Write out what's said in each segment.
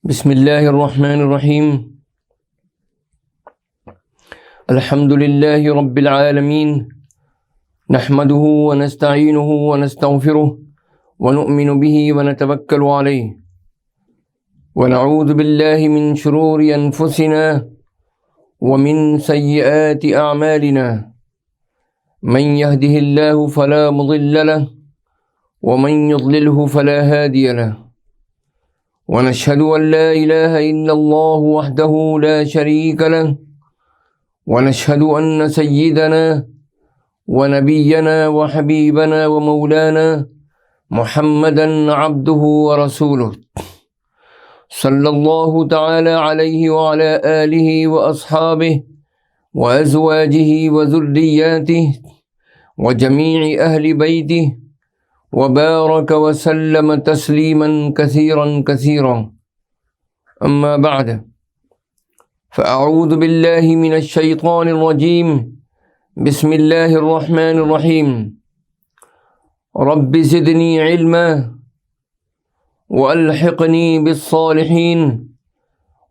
بسم اللہ الرحمن الرحیم الحمد للہ رب العالمین نحمده ونستعینه ونستغفره ونؤمن به ونتوکل علیہ ونعوذ باللہ من شرور انفسنا ومن سیئات اعمالنا من يهده الله فلا مضل له ومن يضلله فلا هادي له ونشهد أن لا إله إلا الله وحده لا شريك له ونشهد أن سيدنا ونبينا وحبيبنا ومولانا محمدا عبده ورسوله صلى الله تعالى عليه وعلى آله وأصحابه وأزواجه وذرياته وجميع أهل بيته وبارك وسلم تسليما كثيرا كثيرا أما بعد فأعوذ بالله من الشيطان الرجيم بسم الله الرحمن الرحيم رب زدني علما وألحقني بالصالحين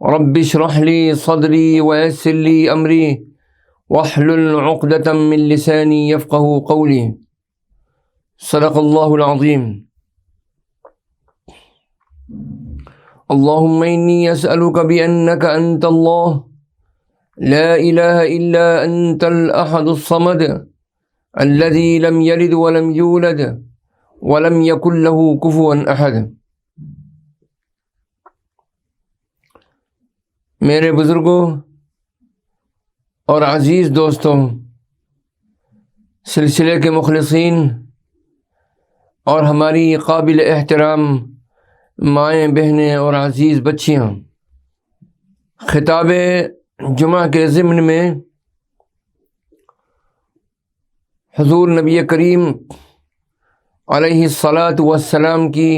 رب اشرح لي صدري ويسر لي أمري واحلل عقدة من لساني يفقه قولي صدق اللہ العظیم اللہم انی اسألک بأنک انت اللہ لا الہ الا انت الاحد الصمد الذي لم يلد ولم يولد ولم يكن له كفوا احد۔ میرے بزرگوں اور عزیز دوستوں، سلسلے کے مخلصین اور ہماری قابل احترام مائیں بہنیں اور عزیز بچیاں، خطاب جمعہ کے ضمن میں حضور نبی کریم علیہ الصلاۃ والسلام کی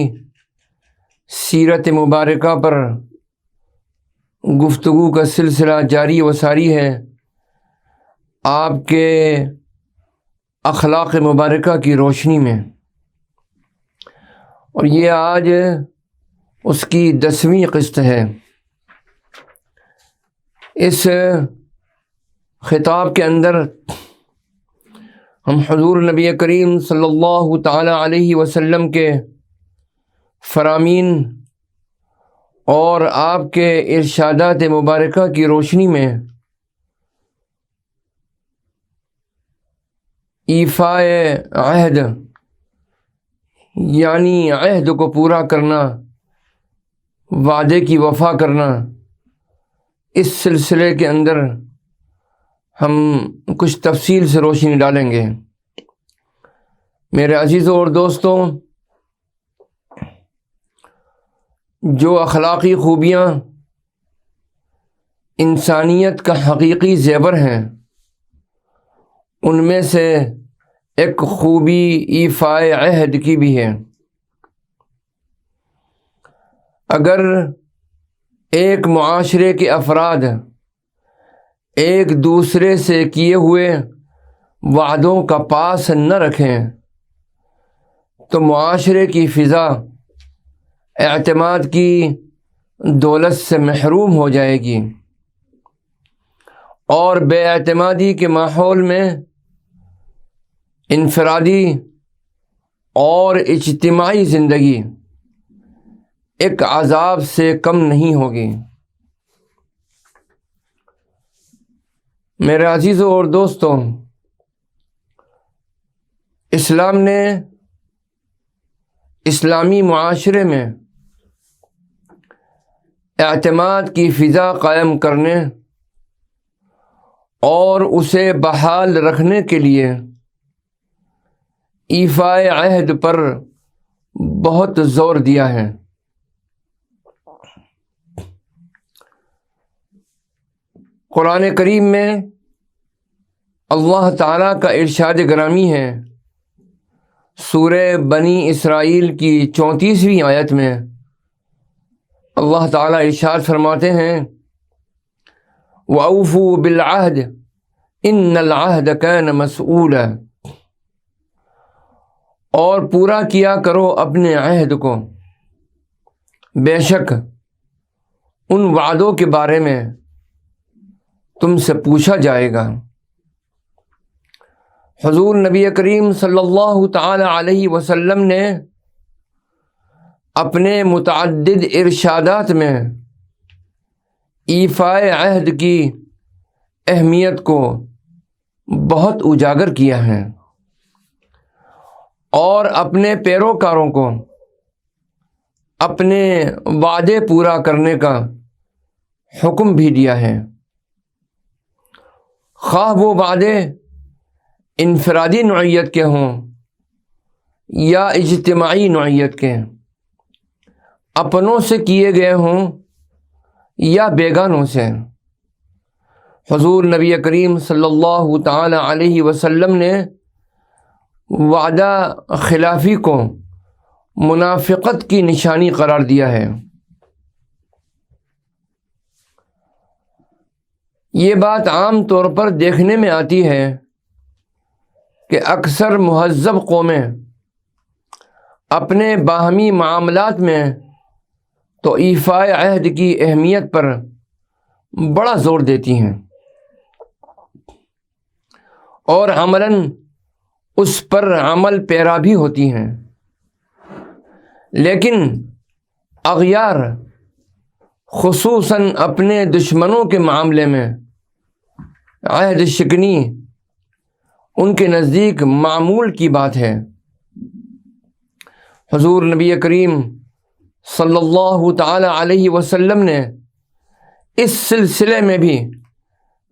سیرت مبارکہ پر گفتگو کا سلسلہ جاری و ساری ہے، آپ کے اخلاق مبارکہ کی روشنی میں، اور یہ آج اس کی 10ویں قسط ہے۔ اس خطاب کے اندر ہم حضور نبی کریم صلی اللہ تعالی علیہ وسلم کے فرامین اور آپ کے ارشادات مبارکہ کی روشنی میں ایفاء عہد یعنی عہد کو پورا کرنا، وعدے کی وفا کرنا، اس سلسلے کے اندر ہم کچھ تفصیل سے روشنی ڈالیں گے۔ میرے عزیزوں اور دوستوں، جو اخلاقی خوبیاں انسانیت کا حقیقی زیور ہیں، ان میں سے ایک خوبی ایفاء عہد کی بھی ہے۔ اگر ایک معاشرے کے افراد ایک دوسرے سے کیے ہوئے وعدوں کا پاس نہ رکھیں تو معاشرے کی فضا اعتماد کی دولت سے محروم ہو جائے گی، اور بے اعتمادی کے ماحول میں انفرادی اور اجتماعی زندگی ایک عذاب سے کم نہیں ہوگی۔ میرے عزیزوں اور دوستوں، اسلام نے اسلامی معاشرے میں اعتماد کی فضا قائم کرنے اور اسے بحال رکھنے کے لیے ایفاء عہد پر بہت زور دیا ہے۔ قرآن کریم میں اللہ تعالیٰ کا ارشاد گرامی ہے، سورہ بنی اسرائیل کی 34ویں آیت میں اللہ تعالیٰ ارشاد فرماتے ہیں، وَأَوْفُوا بِالْعَهْدِ إِنَّ الْعَهْدَ كَانَ مَسْئُولًا، اور پورا کیا کرو اپنے عہد کو، بے شک ان وعدوں کے بارے میں تم سے پوچھا جائے گا۔ حضور نبی کریم صلی اللہ تعالی علیہ وسلم نے اپنے متعدد ارشادات میں ایفائے عہد کی اہمیت کو بہت اجاگر کیا ہے اور اپنے پیروکاروں کو اپنے وعدے پورا کرنے کا حکم بھی دیا ہے، خواہ وہ وعدے انفرادی نوعیت کے ہوں یا اجتماعی نوعیت کے، اپنوں سے کیے گئے ہوں یا بیگانوں سے۔ حضور نبی کریم صلی اللہ تعالی علیہ وسلم نے وعدہ خلافی کو منافقت کی نشانی قرار دیا ہے۔ یہ بات عام طور پر دیکھنے میں آتی ہے کہ اکثر مہذب قومیں اپنے باہمی معاملات میں تو ایفائے عہد کی اہمیت پر بڑا زور دیتی ہیں اور عملاً اس پر عمل پیرا بھی ہوتی ہیں، لیکن اغیار خصوصاً اپنے دشمنوں کے معاملے میں عہد شکنی ان کے نزدیک معمول کی بات ہے۔ حضور نبی کریم صلی اللہ تعالی علیہ وسلم نے اس سلسلے میں بھی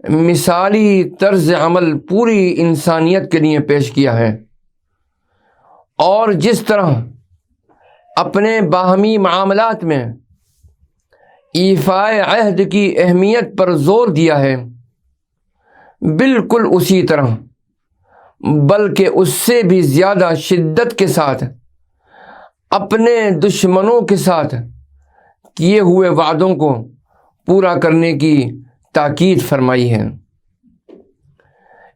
مثالی طرز عمل پوری انسانیت کے لیے پیش کیا ہے، اور جس طرح اپنے باہمی معاملات میں ایفائے عہد کی اہمیت پر زور دیا ہے، بالکل اسی طرح بلکہ اس سے بھی زیادہ شدت کے ساتھ اپنے دشمنوں کے ساتھ کیے ہوئے وعدوں کو پورا کرنے کی تاکید فرمائی ہے۔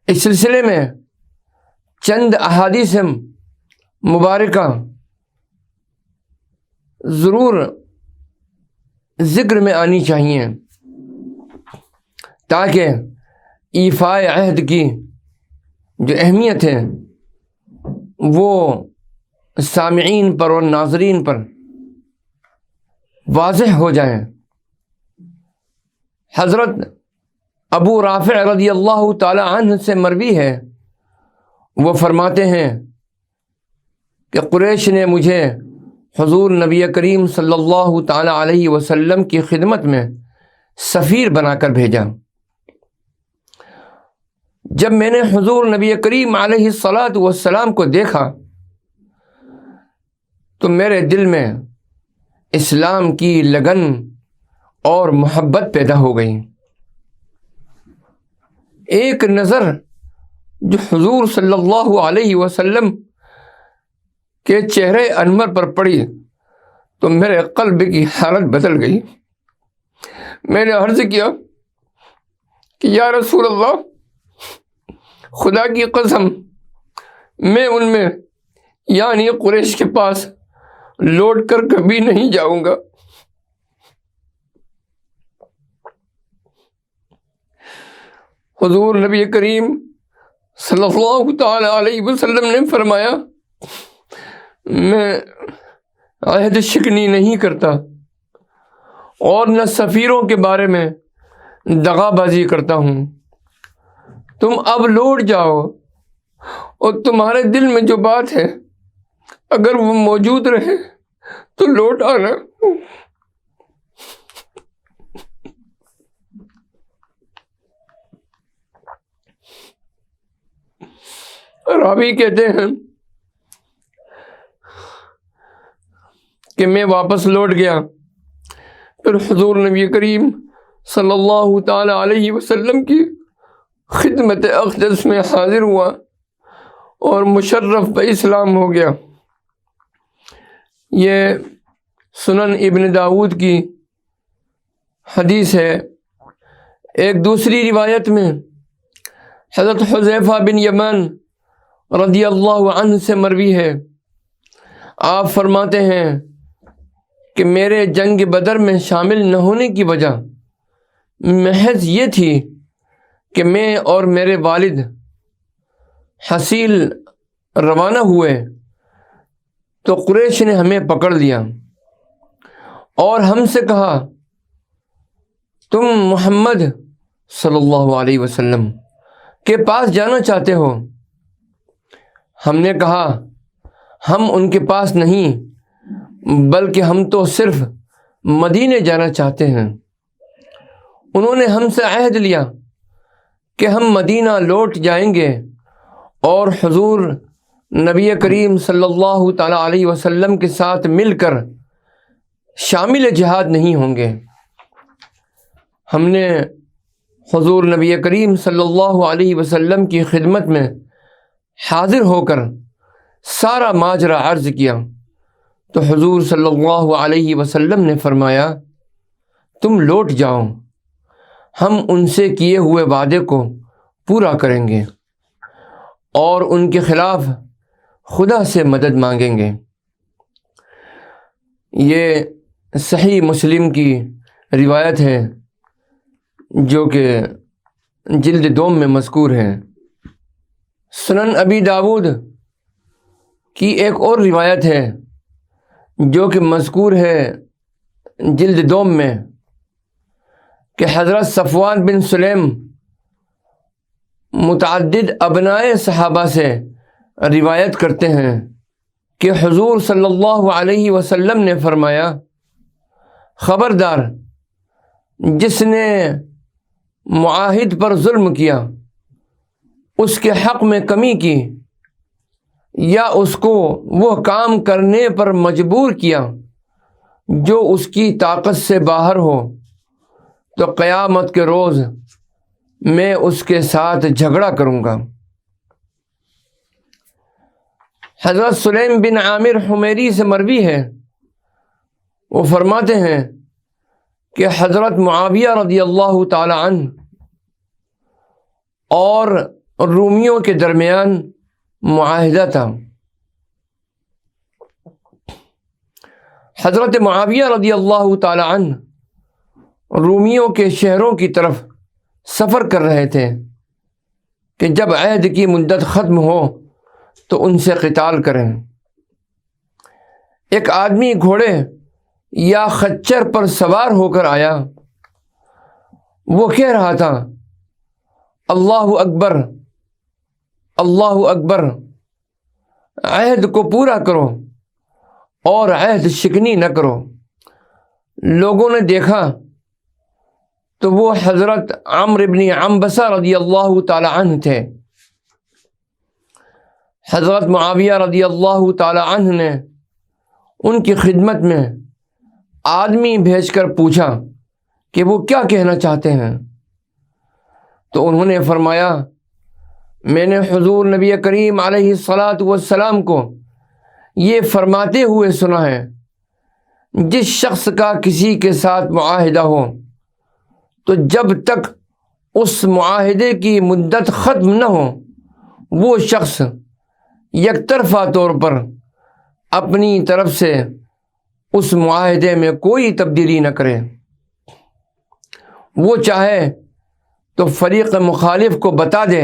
اس سلسلے میں چند احادیث مبارکہ ضرور ذکر میں آنی چاہیے تاکہ ایفائے عہد کی جو اہمیت ہے وہ سامعین پر اور ناظرین پر واضح ہو جائیں۔ حضرت ابو رافع رضی اللہ تعالی عنہ سے مروی ہے، وہ فرماتے ہیں کہ قریش نے مجھے حضور نبی کریم صلی اللہ تعالی علیہ وسلم کی خدمت میں سفیر بنا کر بھیجا۔ جب میں نے حضور نبی کریم علیہ الصلاۃ والسلام کو دیکھا تو میرے دل میں اسلام کی لگن اور محبت پیدا ہو گئی۔ ایک نظر جو حضور صلی اللہ علیہ وسلم کے چہرے انور پر پڑی تو میرے قلب کی حالت بدل گئی۔ میں نے عرض کیا کہ یا رسول اللہ، خدا کی قسم میں ان میں یعنی قریش کے پاس لوٹ کر کبھی نہیں جاؤں گا۔ حضور نبی کریم صلی اللہ تعالی علیہ وسلم نے فرمایا، میں عہد شکنی نہیں کرتا اور نہ سفیروں کے بارے میں دغا بازی کرتا ہوں۔ تم اب لوٹ جاؤ اور تمہارے دل میں جو بات ہے اگر وہ موجود رہے تو لوٹ آنا۔ راوی کہتے ہیں کہ میں واپس لوٹ گیا، پھر حضور نبی کریم صلی اللہ تعالی علیہ وسلم کی خدمت اقدس میں حاضر ہوا اور مشرف باسلام ہو گیا۔ یہ سنن ابن داود کی حدیث ہے۔ ایک دوسری روایت میں حضرت حذیفہ بن یمان رضی اللہ عنہ سے مروی ہے، آپ فرماتے ہیں کہ میرے جنگ بدر میں شامل نہ ہونے کی وجہ محض یہ تھی کہ میں اور میرے والد حصیل روانہ ہوئے تو قریش نے ہمیں پکڑ لیا اور ہم سے کہا تم محمد صلی اللہ علیہ وسلم کے پاس جانا چاہتے ہو؟ ہم نے کہا ہم ان کے پاس نہیں بلکہ ہم تو صرف مدینے جانا چاہتے ہیں۔ انہوں نے ہم سے عہد لیا کہ ہم مدینہ لوٹ جائیں گے اور حضور نبی کریم صلی اللہ تعالیٰ علیہ وسلم کے ساتھ مل کر شامل جہاد نہیں ہوں گے۔ ہم نے حضور نبی کریم صلی اللہ علیہ وسلم کی خدمت میں حاضر ہو کر سارا ماجرا عرض کیا تو حضور صلی اللہ علیہ وسلم نے فرمایا تم لوٹ جاؤ، ہم ان سے کیے ہوئے وعدے کو پورا کریں گے اور ان کے خلاف خدا سے مدد مانگیں گے۔ یہ صحیح مسلم کی روایت ہے جو کہ جلد دوم میں مذکور ہے۔ سنن ابی داود کی ایک اور روایت ہے جو کہ مذکور ہے جلد دوم میں کہ حضرت صفوان بن سلیم متعدد ابنائے صحابہ سے روایت کرتے ہیں کہ حضور صلی اللہ علیہ وسلم نے فرمایا خبردار، جس نے معاہد پر ظلم کیا، اس کے حق میں کمی کی یا اس کو وہ کام کرنے پر مجبور کیا جو اس کی طاقت سے باہر ہو، تو قیامت کے روز میں اس کے ساتھ جھگڑا کروں گا۔ حضرت سلیم بن عامر حمیری سے مروی ہے، وہ فرماتے ہیں کہ حضرت معاویہ رضی اللہ تعالی عنہ اور رومیوں کے درمیان معاہدہ تھا۔ حضرت معاویہ رضی اللہ تعالی عنہ رومیوں کے شہروں کی طرف سفر کر رہے تھے کہ جب عہد کی مدت ختم ہو تو ان سے قتال کریں۔ ایک آدمی گھوڑے یا خچر پر سوار ہو کر آیا، وہ کہہ رہا تھا اللہ اکبر اللہ اکبر، عہد کو پورا کرو اور عہد شکنی نہ کرو۔ لوگوں نے دیکھا تو وہ حضرت عمرو بن عنبسہ رضی اللہ تعالی عنہ تھے۔ حضرت معاویہ رضی اللہ تعالی عنہ نے ان کی خدمت میں آدمی بھیج کر پوچھا کہ وہ کیا کہنا چاہتے ہیں، تو انہوں نے فرمایا میں نے حضور نبی کریم علیہ الصلاۃ والسلام کو یہ فرماتے ہوئے سنا ہے جس شخص کا کسی کے ساتھ معاہدہ ہو تو جب تک اس معاہدے کی مدت ختم نہ ہو وہ شخص یک طرفہ طور پر اپنی طرف سے اس معاہدے میں کوئی تبدیلی نہ کرے۔ وہ چاہے تو فریق مخالف کو بتا دے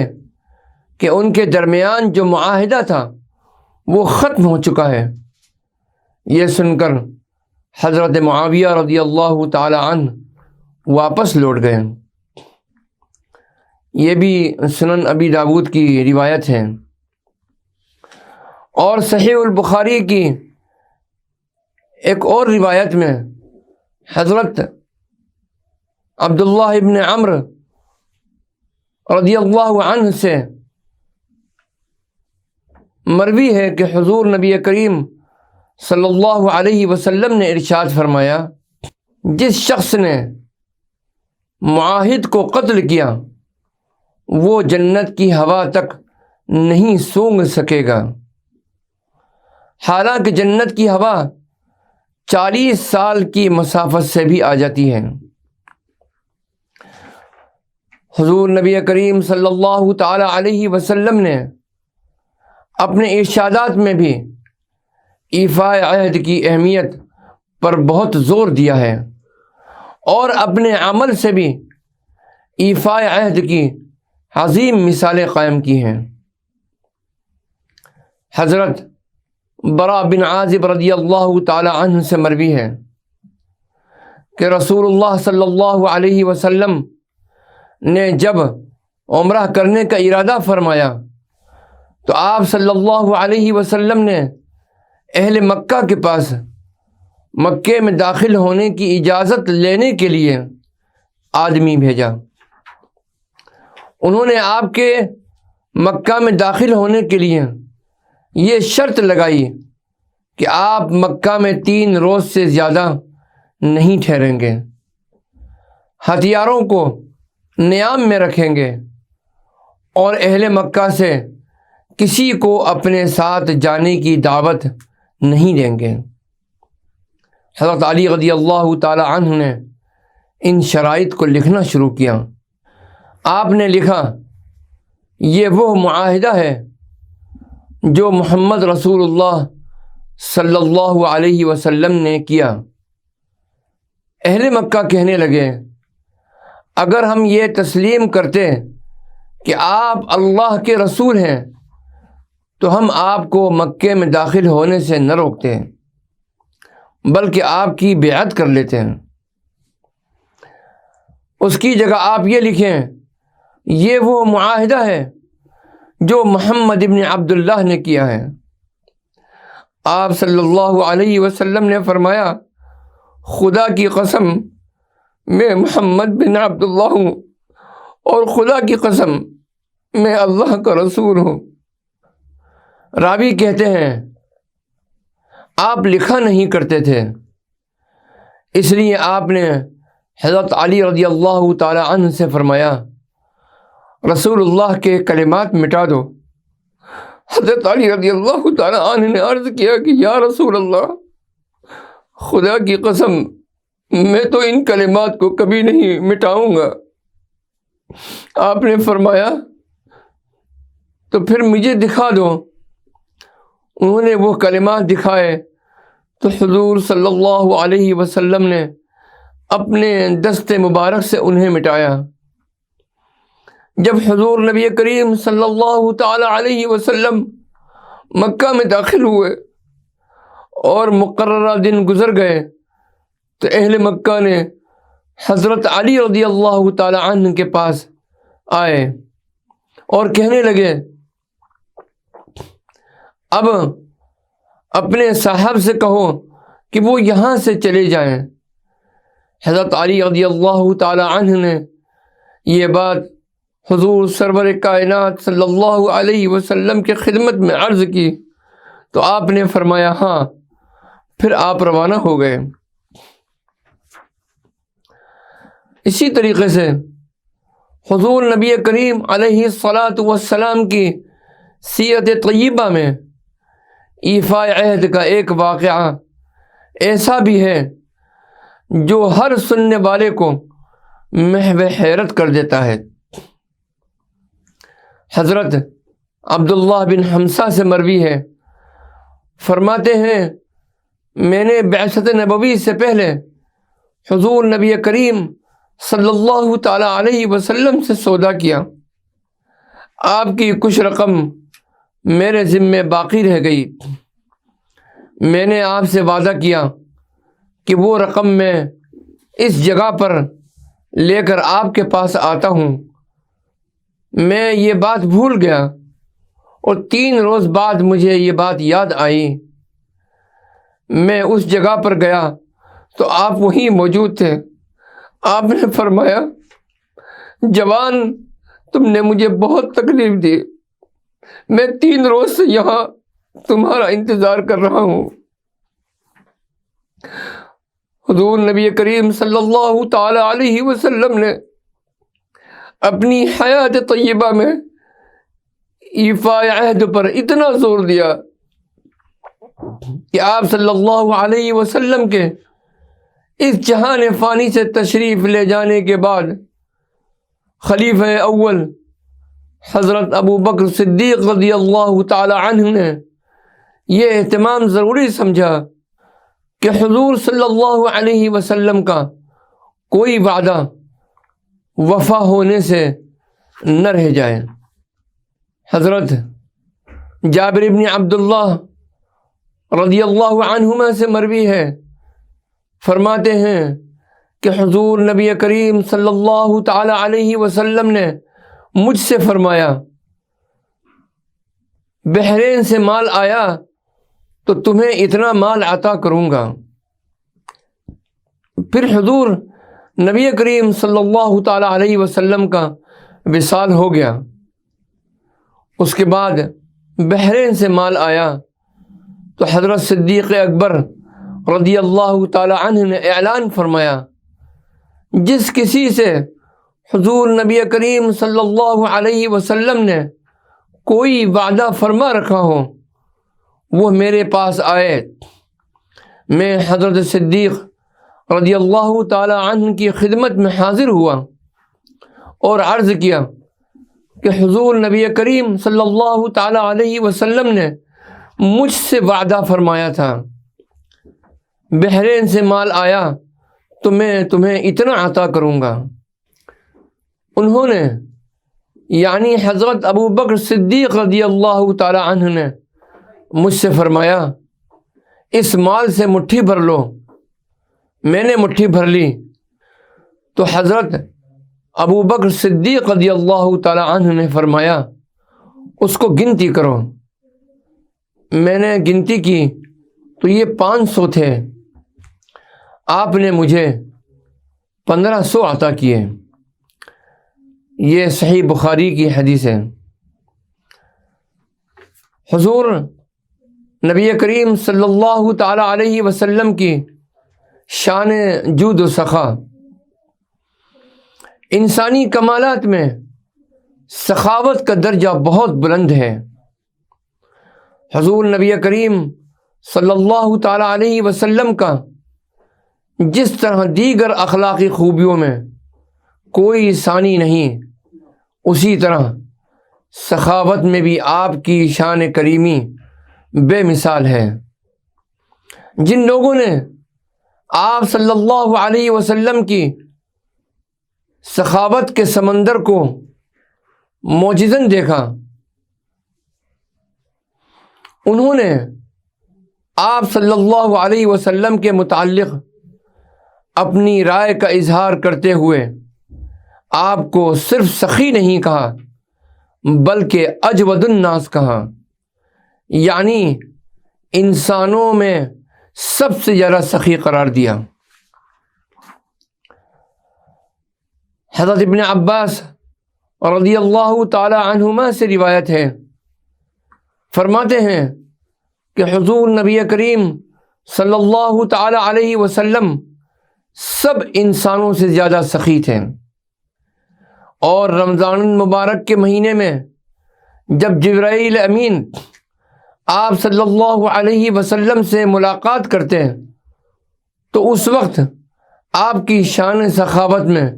کہ ان کے درمیان جو معاہدہ تھا وہ ختم ہو چکا ہے۔ یہ سن کر حضرت معاویہ رضی اللہ تعالی عنہ واپس لوٹ گئے۔ یہ بھی سنن ابی داود کی روایت ہے۔ اور صحیح البخاری کی ایک اور روایت میں حضرت عبداللہ ابن عمرو رضی اللہ عنہ سے مروی ہے کہ حضور نبی کریم صلی اللہ علیہ وسلم نے ارشاد فرمایا جس شخص نے معاہد کو قتل کیا وہ جنت کی ہوا تک نہیں سونگھ سکے گا، حالانکہ جنت کی ہوا 40 سال کی مسافت سے بھی آ جاتی ہے۔ حضور نبی کریم صلی اللہ تعالی علیہ وسلم نے اپنے ارشادات میں بھی ایفاء عہد کی اہمیت پر بہت زور دیا ہے اور اپنے عمل سے بھی ایفاء عہد کی عظیم مثالیں قائم کی ہیں۔ حضرت برا بن عازب رضی اللہ تعالی عنہ سے مروی ہے کہ رسول اللہ صلی اللہ علیہ وسلم نے جب عمرہ کرنے کا ارادہ فرمایا تو آپ صلی اللہ علیہ وسلم نے اہل مکہ کے پاس مکے میں داخل ہونے کی اجازت لینے کے لیے آدمی بھیجا۔ انہوں نے آپ کے مکہ میں داخل ہونے کے لیے یہ شرط لگائی کہ آپ مکہ میں 3 روز سے زیادہ نہیں ٹھہریں گے، ہتھیاروں کو نیام میں رکھیں گے اور اہل مکہ سے کسی کو اپنے ساتھ جانے کی دعوت نہیں دیں گے۔ حضرت علی رضی اللہ تعالی عنہ نے ان شرائط کو لکھنا شروع کیا۔ آپ نے لکھا، یہ وہ معاہدہ ہے جو محمد رسول اللہ صلی اللہ علیہ وسلم نے کیا۔ اہل مکہ کہنے لگے، اگر ہم یہ تسلیم کرتے کہ آپ اللہ کے رسول ہیں تو ہم آپ کو مکے میں داخل ہونے سے نہ روکتے بلکہ آپ کی بیعت کر لیتے ہیں۔ اس کی جگہ آپ یہ لکھیں، یہ وہ معاہدہ ہے جو محمد ابن عبداللہ نے کیا ہے۔ آپ صلی اللہ علیہ وسلم نے فرمایا، خدا کی قسم میں محمد بن عبداللہ ہوں اور خدا کی قسم میں اللہ کا رسول ہوں۔ راوی کہتے ہیں آپ لکھا نہیں کرتے تھے، اس لیے آپ نے حضرت علی رضی اللہ تعالی عنہ سے فرمایا، رسول اللہ کے کلمات مٹا دو۔ حضرت علی رضی اللہ تعالی عنہ نے عرض کیا کہ یا رسول اللہ، خدا کی قسم میں تو ان کلمات کو کبھی نہیں مٹاؤں گا۔ آپ نے فرمایا تو پھر مجھے دکھا دو۔ انہوں نے وہ کلمات دکھائے تو حضور صلی اللہ علیہ وسلم نے اپنے دست مبارک سے انہیں مٹایا۔ جب حضور نبی کریم صلی اللہ تعالی علیہ وسلم مکہ میں داخل ہوئے اور مقررہ دن گزر گئے تو اہل مکہ نے حضرت علی رضی اللہ تعالی عنہ کے پاس آئے اور کہنے لگے، اب اپنے صاحب سے کہو کہ وہ یہاں سے چلے جائیں۔ حضرت علی رضی اللہ تعالی عنہ نے یہ بات حضور سرور کائنات صلی اللہ علیہ وسلم کی خدمت میں عرض کی تو آپ نے فرمایا ہاں، پھر آپ روانہ ہو گئے۔ اسی طریقے سے حضور نبی کریم علیہ الصلاۃ والسلام کی سیرت طیبہ میں ایفاء عہد کا ایک واقعہ ایسا بھی ہے جو ہر سننے والے کو محو حیرت کر دیتا ہے۔ حضرت عبداللہ بن حمزہ سے مروی ہے، فرماتے ہیں میں نے بعثت نبوی سے پہلے حضور نبی کریم صلی اللہ تعالی علیہ وسلم سے سودا کیا۔ آپ کی کچھ رقم میرے ذمے باقی رہ گئی۔ میں نے آپ سے وعدہ کیا کہ وہ رقم میں اس جگہ پر لے کر آپ کے پاس آتا ہوں۔ میں یہ بات بھول گیا اور 3 روز بعد مجھے یہ بات یاد آئی۔ میں اس جگہ پر گیا تو آپ وہیں موجود تھے۔ آپ نے فرمایا، جوان تم نے مجھے بہت تکلیف دی، میں 3 روز سے یہاں تمہارا انتظار کر رہا ہوں۔ حضور نبی کریم صلی اللہ تعالی علیہ وسلم نے اپنی حیات طیبہ میں ایفاء عہد پر اتنا زور دیا کہ آپ صلی اللہ علیہ وسلم کے اس جہان فانی سے تشریف لے جانے کے بعد خلیفہ اول حضرت ابو بکر صدیق رضی اللہ تعالی عنہ نے یہ اہتمام ضروری سمجھا کہ حضور صلی اللہ علیہ وسلم کا کوئی وعدہ وفا ہونے سے نہ رہ جائے۔ حضرت جابر بن عبداللہ رضی اللہ عنہما سے مروی ہے، فرماتے ہیں کہ حضور نبی کریم صلی اللہ تعالی علیہ وسلم نے مجھ سے فرمایا، بحرین سے مال آیا تو تمہیں اتنا مال عطا کروں گا۔ پھر حضور نبی کریم صلی اللہ تعالی علیہ وسلم کا وصال ہو گیا۔ اس کے بعد بحرین سے مال آیا تو حضرت صدیق اکبر رضی اللہ تعالی عنہ نے اعلان فرمایا، جس کسی سے حضور نبی کریم صلی اللہ علیہ وسلم نے کوئی وعدہ فرما رکھا ہو وہ میرے پاس آئے۔ میں حضرت صدیق رضی اللہ تعالی عنہ کی خدمت میں حاضر ہوا اور عرض کیا کہ حضور نبی کریم صلی اللہ تعالی علیہ وسلم نے مجھ سے وعدہ فرمایا تھا، بحرین سے مال آیا تو میں تمہیں اتنا عطا کروں گا۔ انہوں نے یعنی حضرت ابو بکر صدیق رضی اللہ تعالی عنہ نے مجھ سے فرمایا، اس مال سے مٹھی بھر لو۔ میں نے مٹھی بھر لی تو حضرت ابو بکر صدیق رضی اللہ تعالی عنہ نے فرمایا، اس کو گنتی کرو۔ میں نے گنتی کی تو یہ 500 تھے۔ آپ نے مجھے 1500 عطا کیے۔ یہ صحیح بخاری کی حدیث ہے۔ حضور نبی کریم صلی اللہ تعالی علیہ وسلم کی شان جود و سخا، انسانی کمالات میں سخاوت کا درجہ بہت بلند ہے۔ حضور نبی کریم صلی اللہ تعالی علیہ وسلم کا جس طرح دیگر اخلاقی خوبیوں میں کوئی ثانی نہیں، اسی طرح سخاوت میں بھی آپ کی شان کریمی بے مثال ہے۔ جن لوگوں نے آپ صلی اللہ علیہ وسلم کی سخاوت کے سمندر کو معجزاً دیکھا، انہوں نے آپ صلی اللہ علیہ وسلم کے متعلق اپنی رائے کا اظہار کرتے ہوئے آپ کو صرف سخی نہیں کہا بلکہ اجود الناس کہا، یعنی انسانوں میں سب سے زیادہ سخی قرار دیا۔ حضرت ابن عباس رضی اللہ تعالی عنہما سے روایت ہے، فرماتے ہیں کہ حضور نبی کریم صلی اللہ تعالی علیہ وسلم سب انسانوں سے زیادہ سخی تھے، اور رمضان المبارک کے مہینے میں جب جبرائیل امین آپ صلی اللہ علیہ وسلم سے ملاقات کرتے تو اس وقت آپ کی شان سخاوت میں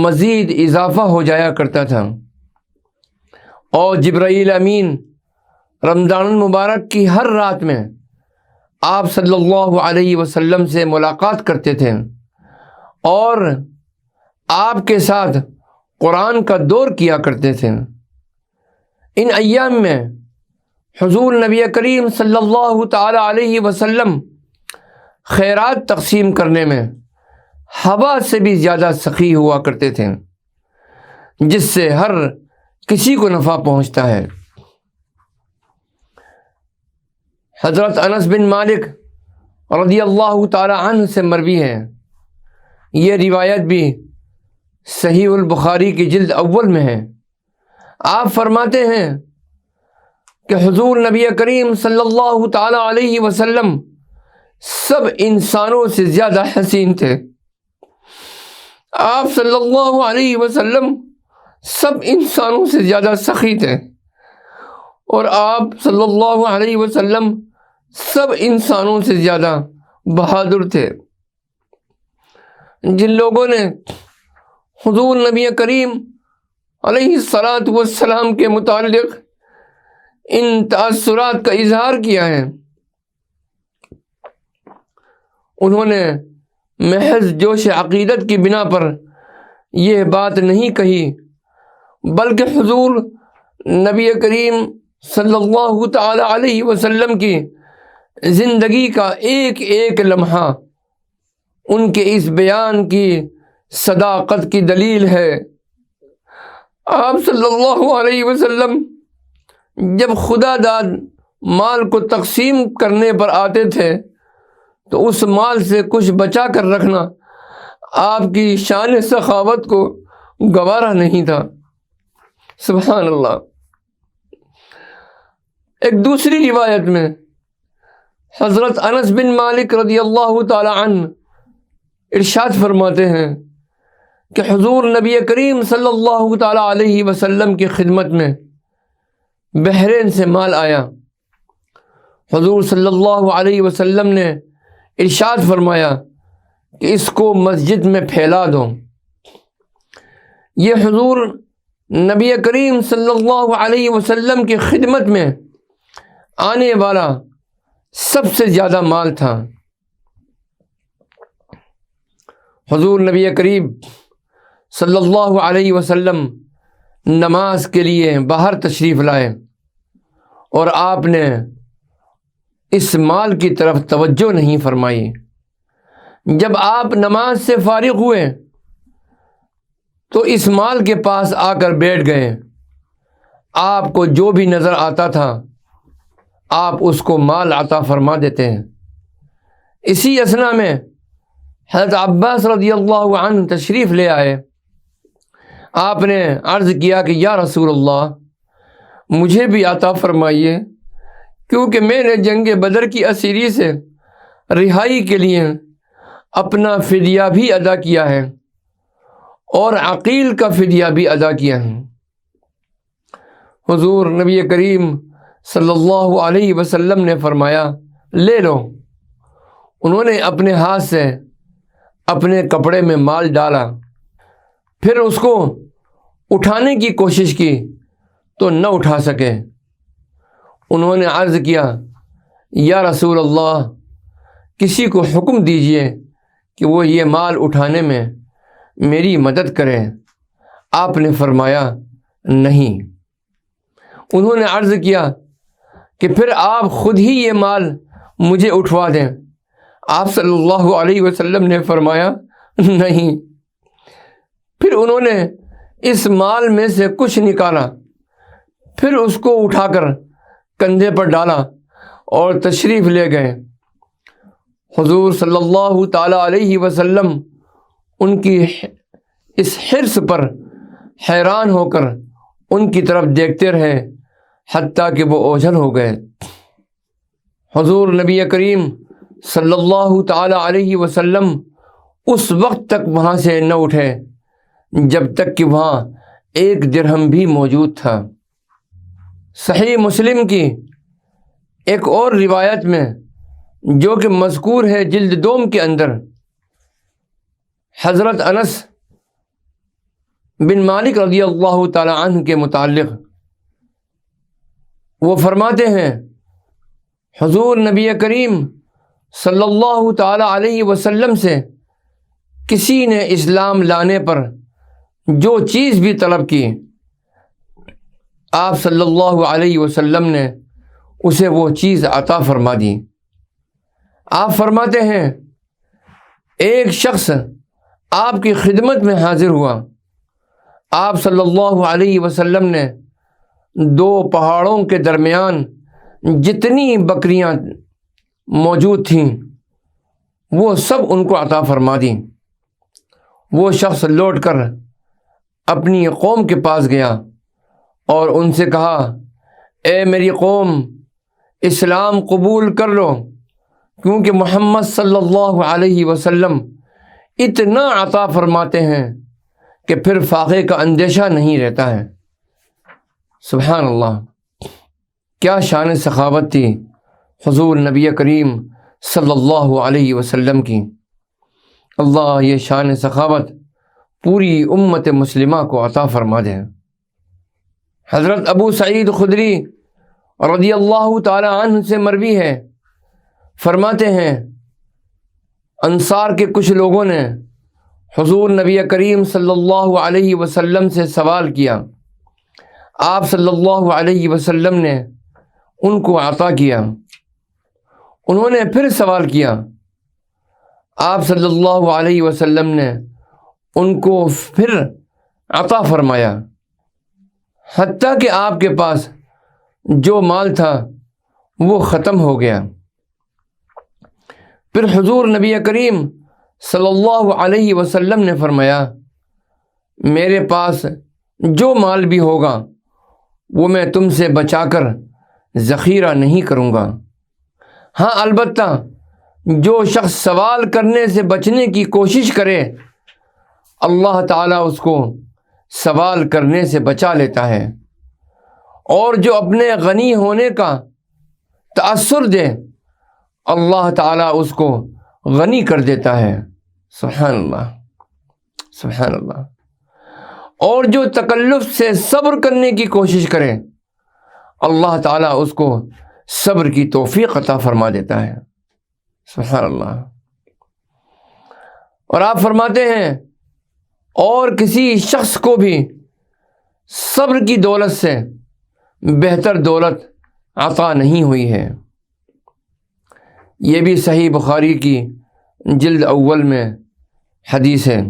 مزید اضافہ ہو جایا کرتا تھا، اور جبرائیل امین رمضان المبارک کی ہر رات میں آپ صلی اللہ علیہ وسلم سے ملاقات کرتے تھے اور آپ کے ساتھ قرآن کا دور کیا کرتے تھے۔ ان ایام میں حضور نبی کریم صلی اللہ تعالی علیہ وسلم خیرات تقسیم کرنے میں ہوا سے بھی زیادہ سخی ہوا کرتے تھے، جس سے ہر کسی کو نفع پہنچتا ہے۔ حضرت انس بن مالک رضی اللہ تعالی عنہ سے مروی ہے، یہ روایت بھی صحیح البخاری کی جلد اول میں ہے۔ آپ فرماتے ہیں کہ حضور نبی کریم صلی اللہ تعالی علیہ وسلم سب انسانوں سے زیادہ حسین تھے۔ آپ صلی اللہ علیہ وسلم سب انسانوں سے زیادہ سخی تھے، اور آپ صلی اللہ علیہ وسلم سب انسانوں سے زیادہ بہادر تھے۔ جن لوگوں نے حضور نبی کریم علیہ الصلاۃ والسلام کے متعلق ان تاثرات کا اظہار کیا ہے، انہوں نے محض جوش عقیدت کی بنا پر یہ بات نہیں کہی، بلکہ حضور نبی کریم صلی اللہ تعالی علیہ وسلم کی زندگی کا ایک ایک لمحہ ان کے اس بیان کی صداقت کی دلیل ہے۔ آپ صلی اللہ علیہ وسلم جب خدا داد مال کو تقسیم کرنے پر آتے تھے تو اس مال سے کچھ بچا کر رکھنا آپ کی شان سخاوت کو گوارا نہیں تھا۔ سبحان اللہ۔ ایک دوسری روایت میں حضرت انس بن مالک رضی اللہ تعالی عنہ ارشاد فرماتے ہیں کہ حضور نبی کریم صلی اللہ تعالی علیہ وسلم کی خدمت میں بحرین سے مال آیا۔ حضور صلی اللہ علیہ وسلم نے ارشاد فرمایا کہ اس کو مسجد میں پھیلا دو۔ یہ حضور نبی کریم صلی اللہ علیہ وسلم کی خدمت میں آنے والا سب سے زیادہ مال تھا۔ حضور نبی کریم صلی اللہ علیہ وسلم نماز کے لیے باہر تشریف لائے اور آپ نے اس مال کی طرف توجہ نہیں فرمائی۔ جب آپ نماز سے فارغ ہوئے تو اس مال کے پاس آ کر بیٹھ گئے۔ آپ کو جو بھی نظر آتا تھا آپ اس کو مال عطا فرما دیتے ہیں۔ اسی اثنا میں حضرت عباس رضی اللہ عنہ تشریف لے آئے۔ آپ نے عرض کیا کہ یا رسول اللہ مجھے بھی عطا فرمائیے، کیونکہ میں نے جنگ بدر کی اسیری سے رہائی کے لیے اپنا فدیہ بھی ادا کیا ہے اور عقیل کا فدیہ بھی ادا کیا ہے۔ حضور نبی کریم صلی اللہ علیہ وسلم نے فرمایا لے لو۔ انہوں نے اپنے ہاتھ سے اپنے کپڑے میں مال ڈالا، پھر اس کو اٹھانے کی کوشش کی تو نہ اٹھا سکے۔ انہوں نے عرض کیا یا رسول اللہ کسی کو حکم دیجئے کہ وہ یہ مال اٹھانے میں میری مدد کرے۔ آپ نے فرمایا نہیں۔ انہوں نے عرض کیا کہ پھر آپ خود ہی یہ مال مجھے اٹھوا دیں۔ آپ صلی اللہ علیہ وسلم نے فرمایا نہیں۔ پھر انہوں نے اس مال میں سے کچھ نکالا، پھر اس کو اٹھا کر کندھے پر ڈالا اور تشریف لے گئے۔ حضور صلی اللہ تعالی علیہ وسلم ان کی اس حرص پر حیران ہو کر ان کی طرف دیکھتے رہے حتیٰ کہ وہ اوجھل ہو گئے۔ حضور نبی کریم صلی اللہ تعالی علیہ وسلم اس وقت تک وہاں سے نہ اٹھے جب تک کہ وہاں ایک درہم بھی موجود تھا۔ صحیح مسلم کی ایک اور روایت میں جو کہ مذکور ہے جلد دوم کے اندر، حضرت انس بن مالک رضی اللہ تعالی عنہ کے متعلق وہ فرماتے ہیں حضور نبی کریم صلی اللہ تعالی علیہ وسلم سے کسی نے اسلام لانے پر جو چیز بھی طلب کی آپ صلی اللہ علیہ وسلم نے اسے وہ چیز عطا فرما دی۔ آپ فرماتے ہیں ایک شخص آپ کی خدمت میں حاضر ہوا۔ آپ صلی اللہ علیہ وسلم نے دو پہاڑوں کے درمیان جتنی بکریاں موجود تھیں وہ سب ان کو عطا فرما دیں۔ وہ شخص لوٹ کر اپنی قوم کے پاس گیا اور ان سے کہا اے میری قوم اسلام قبول کر لو، کیونکہ محمد صلی اللہ علیہ وسلم اتنا عطا فرماتے ہیں کہ پھر فاقے کا اندیشہ نہیں رہتا ہے۔ سبحان اللہ، کیا شان سخاوت تھی حضور نبی کریم صلی اللہ علیہ وسلم کی۔ اللہ یہ شان سخاوت پوری امت مسلمہ کو عطا فرما دے۔ حضرت ابو سعید خدری رضی اللہ تعالی عنہ سے مروی ہے، فرماتے ہیں انصار کے کچھ لوگوں نے حضور نبی کریم صلی اللہ علیہ وسلم سے سوال کیا، آپ صلی اللہ علیہ وسلم نے ان کو عطا کیا۔ انہوں نے پھر سوال کیا، آپ صلی اللہ علیہ وسلم نے ان کو پھر عطا فرمایا، حتیٰ کہ آپ کے پاس جو مال تھا وہ ختم ہو گیا۔ پھر حضور نبی کریم صلی اللہ علیہ وسلم نے فرمایا، میرے پاس جو مال بھی ہوگا وہ میں تم سے بچا کر ذخیرہ نہیں کروں گا۔ ہاں البتہ جو شخص سوال کرنے سے بچنے کی کوشش کرے اللہ تعالیٰ اس کو سوال کرنے سے بچا لیتا ہے، اور جو اپنے غنی ہونے کا تأثر دے اللہ تعالیٰ اس کو غنی کر دیتا ہے۔ سبحان اللہ، سبحان اللہ۔ اور جو تکلف سے صبر کرنے کی کوشش کرے اللہ تعالیٰ اس کو صبر کی توفیق عطا فرما دیتا ہے۔ سبحان اللہ۔ اور آپ فرماتے ہیں اور کسی شخص کو بھی صبر کی دولت سے بہتر دولت عطا نہیں ہوئی ہے۔ یہ بھی صحیح بخاری کی جلد اول میں حدیث ہے۔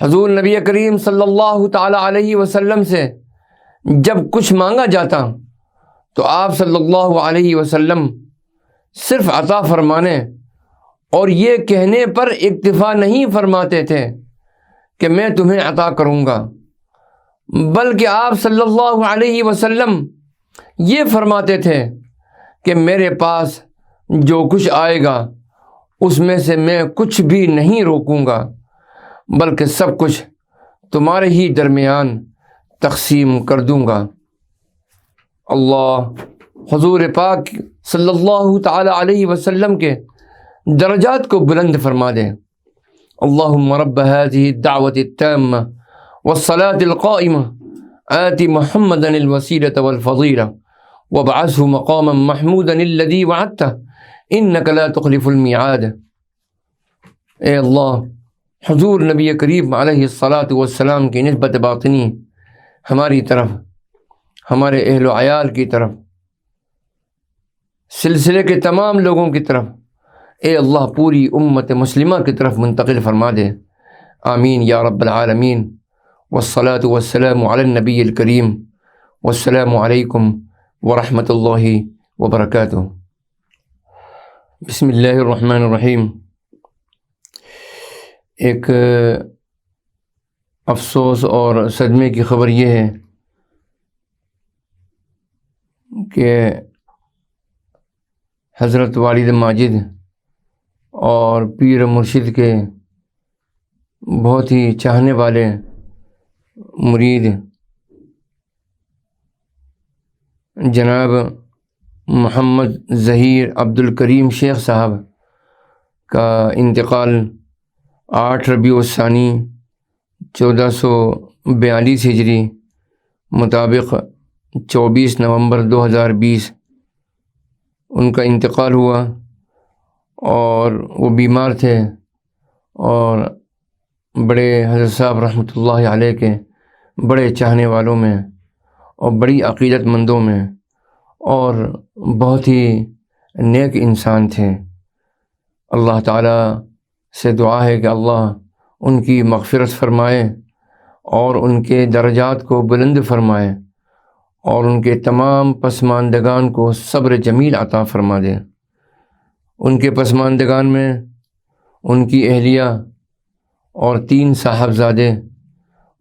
حضور نبی کریم صلی اللہ تعالی علیہ وسلم سے جب کچھ مانگا جاتا تو آپ صلی اللہ علیہ وسلم صرف عطا فرمانے اور یہ کہنے پر اکتفا نہیں فرماتے تھے کہ میں تمہیں عطا کروں گا، بلکہ آپ صلی اللہ علیہ وسلم یہ فرماتے تھے کہ میرے پاس جو کچھ آئے گا اس میں سے میں کچھ بھی نہیں روکوں گا، بلکہ سب کچھ تمہارے ہی درمیان تقسیم کر دوں گا۔ اللہ حضور پاک صلی اللہ تعالی علیہ وسلم کے درجات کو بلند فرما دے۔ اللہم رب هذه الدعوة التامة والصلاة القائمة آت محمدا الوسيلة والفضيلة وابعثه مقاما محمودا الذي وعدته انك لا تخلف الميعاد۔ اے اللہ حضور نبی کریم علیہ الصلاۃ والسلام کی نسبت باطنی ہماری طرف، ہمارے اہل و عیال کی طرف، سلسلے کے تمام لوگوں کی طرف، اے اللہ پوری امت مسلمہ کی طرف منتقل فرما دے۔ آمین یا رب العالمین۔ والصلاۃ والسلام علی النبی الکریم، والسلام علیکم ورحمۃ اللہ وبرکاتہ۔ بسم اللہ الرحمن الرحیم۔ ایک افسوس اور صدمے کی خبر یہ ہے کہ حضرت والد ماجد اور پیر مرشد کے بہت ہی چاہنے والے مرید جناب محمد ظہیر عبد الکریم شیخ صاحب کا انتقال 8 ربیع الثانی 1442 ہجری مطابق 24 نومبر 2020 ان کا انتقال ہوا، اور وہ بیمار تھے اور بڑے حضرت صاحب رحمۃ اللہ علیہ کے بڑے چاہنے والوں میں اور بڑی عقیدت مندوں میں اور بہت ہی نیک انسان تھے۔ اللہ تعالیٰ سے دعا ہے کہ اللہ ان کی مغفرت فرمائے اور ان کے درجات کو بلند فرمائے اور ان کے تمام پسماندگان کو صبر جمیل عطا فرما دے۔ ان کے پسماندگان میں ان کی اہلیہ اور 3 صاحبزادے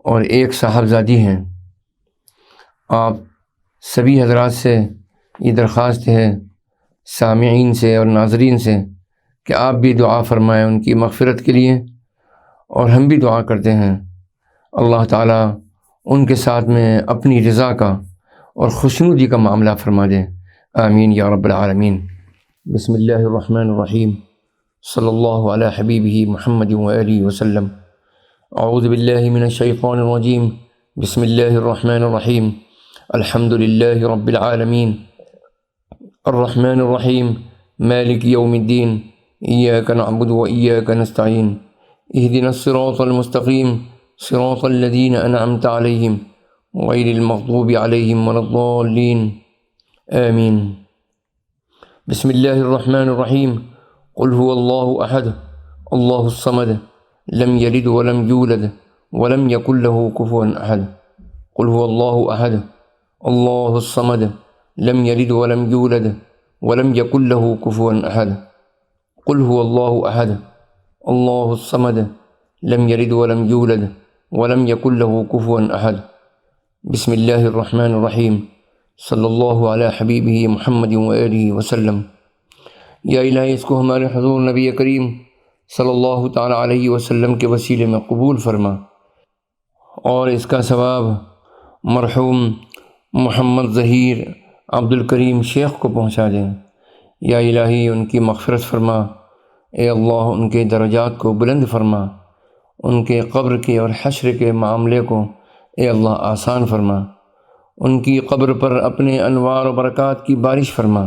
اور 1 صاحبزادی ہیں۔ آپ سبھی حضرات سے یہ درخواست ہے، سامعین سے اور ناظرین سے، کہ آپ بھی دعا فرمائیں ان کی مغفرت کے لیے، اور ہم بھی دعا کرتے ہیں اللہ تعالیٰ ان کے ساتھ میں اپنی رضا کا اور خوشنودی کا معاملہ فرما دے۔ آمین یا رب العالمین۔ بسم اللہ الرحمن الرحیم۔ صلی اللہ علی حبیبہ محمد وآلہ وسلم۔ اعوذ باللہ من الشیطان الرجیم۔ بسم اللہ الرحمن الرحیم۔ الحمد للہ رب العالمین، الرحمن الرحیم، مالک یوم الدین، إياك نعبد وإياك نستعين اهدنا الصراط المستقيم صراط الذين أنعمت عليهم غير المغضوب عليهم ولا الضالين آمين۔ بسم الله الرحمن الرحيم۔ قل هو الله أحد الله الصمد لم يلد ولم يولد ولم يكن له كفوا أحد۔ قل هو الله أحد الله الصمد لم يلد ولم يولد ولم يكن له كفوا أحد۔ قل هو الله أحد الله الصمد لم يلد ولم يولد ولم يكن له كفوا أحد۔ بسم الله الرحمن الرحيم۔ صلی اللہ علی حبیبہ محمد وآلہ وسلم۔ یا الہی اس کو ہمارے حضور نبی کریم صلی اللہ تعالی علیہ وسلم کے وسیلے میں قبول فرما، اور اس کا ثواب مرحوم محمد ظہیر عبد الکریم شیخ کو پہنچا دیں۔ یا الہی ان کی مغفرت فرما، اے اللہ ان کے درجات کو بلند فرما، ان کے قبر کے اور حشر کے معاملے کو اے اللہ آسان فرما، ان کی قبر پر اپنے انوار و برکات کی بارش فرما،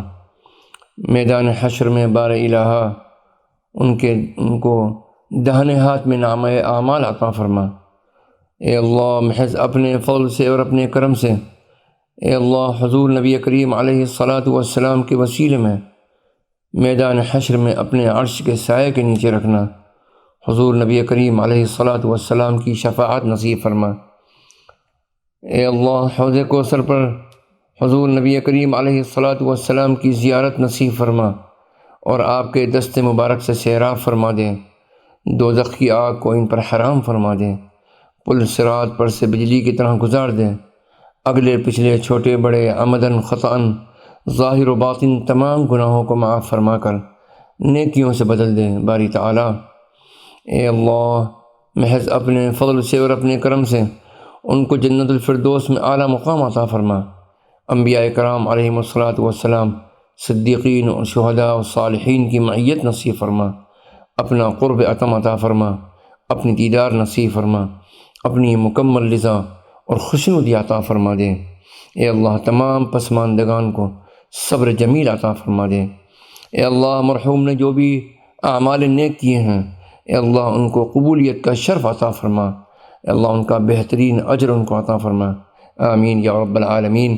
میدان حشر میں بار الہا ان کو دہنے ہاتھ میں نامہ اعمال عطا فرما۔ اے اللہ محض اپنے فضل سے اور اپنے کرم سے اے اللہ حضور نبی کریم علیہ السلام کے وسیلے میں میدان حشر میں اپنے عرش کے سائے کے نیچے رکھنا، حضور نبی کریم علیہ السلام کی شفاعت نصیب فرما۔ اے اللہ حوض کوثر پر حضور نبی کریم علیہ السلام کی زیارت نصیب فرما، اور آپ کے دست مبارک سے سیراب فرما دیں، دوزخ کی آگ کو ان پر حرام فرما دیں، پل صراط پر سے بجلی کی طرح گزار دیں، اگلے پچھلے چھوٹے بڑے عمدن خطأً ظاہر و باطن تمام گناہوں کو معاف فرما کر نیکیوں سے بدل دیں باری تعالی۔ اے اللہ محض اپنے فضل سے اور اپنے کرم سے ان کو جنت الفردوس میں اعلیٰ مقام عطا فرما، انبیاء کرام علیہم السلام، صدیقین اور شہداء و صالحین کی معیت نصیب فرما، اپنا قرب عطم عطا فرما، اپنی دیدار نصیب فرما، اپنی مکمل رضا اور خوشنودی عطا فرما دیں۔ اے اللہ تمام پسماندگان کو صبر جمیل عطا فرما دیں۔ اے اللہ مرحوم نے جو بھی اعمال نیک کیے ہیں اے اللہ ان کو قبولیت کا شرف عطا فرما، اے اللہ ان کا بہترین اجر ان کو عطا فرما، آمین یا رب العالمین۔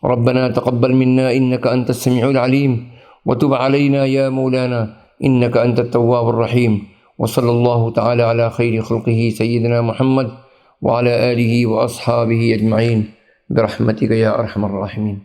ربنا تقبل منا انك انت السميع العليم وتب علينا يا مولانا انك انت التواب الرحيم، وصلى الله تعالى على خير خلقه سيدنا محمد وعلى آله واصحابه اجمعين برحمتك يا ارحم الراحمين۔